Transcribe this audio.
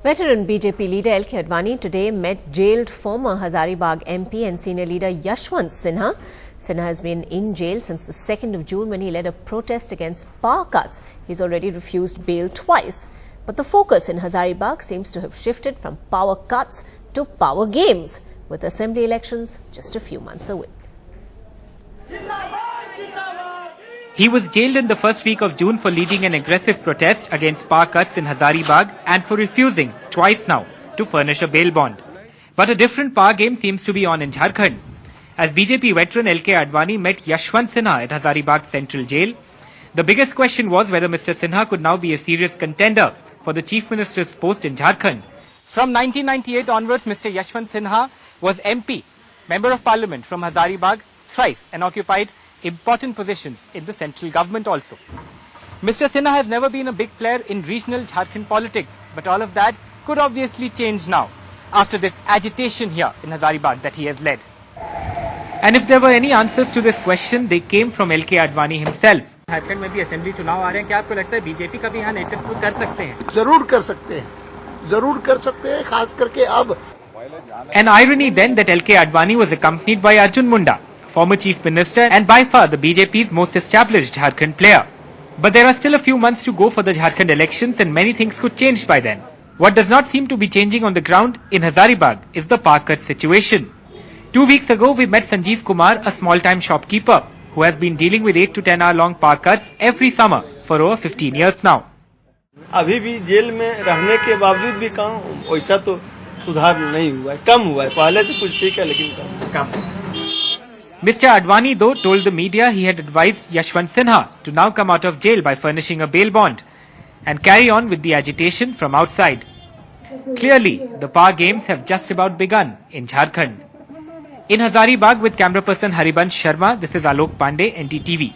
Veteran BJP leader L.K. Advani today met jailed former Hazaribagh MP and senior leader Yashwant Sinha. Sinha has been in jail since the 2nd of June when he led a protest against power cuts. He's already refused bail twice. But the focus in Hazaribagh seems to have shifted from power cuts to power games, with assembly elections just a few months away. He was jailed in the first week of June for leading an aggressive protest against power cuts in Hazaribagh and for refusing, twice now, to furnish a bail bond. But a different power game seems to be on in Jharkhand. As BJP veteran L.K. Advani met Yashwant Sinha at Hazaribagh Central Jail, the biggest question was whether Mr. Sinha could now be a serious contender for the Chief Minister's post in Jharkhand. From 1998 onwards, Mr. Yashwant Sinha was MP, Member of Parliament from Hazaribagh thrice, and occupied important positions in the central government also. Mr. Sinha has never been a big player in regional Jharkhand politics, but all of that could obviously change now after this agitation here in Hazaribagh that he has led. And if there were any answers to this question, they came from L.K. Advani himself. Jharkhand में भी assembly चुनाव आ रहे हैं, क्या आपको लगता है BJP का भी यहाँ नेतृत्व कर सकते हैं? जरूर कर सकते हैं, खास करके अब. An irony then that L.K. Advani was accompanied by Arjun Munda, former Chief Minister and by far the BJP's most established Jharkhand player. But there are still a few months to go for the Jharkhand elections and many things could change by then. What does not seem to be changing on the ground in Hazaribagh is the power cut situation. 2 weeks ago, we met Sanjeev Kumar, a small-time shopkeeper, who has been dealing with 8 to 10 hour-long power cuts every summer for over 15 years now. अभी भी jail में रहने के बावजूद भी कहाँ वैसा तो सुधार नहीं हुआ है, कम हुआ है. पहले से कुछ ठीक है लेकिन कम. Mr. Advani, though, told the media he had advised Yashwant Sinha to now come out of jail by furnishing a bail bond and carry on with the agitation from outside. Clearly, the power games have just about begun in Jharkhand. In Hazaribagh with camera person Haribansh Sharma, this is Alok Pandey, NDTV.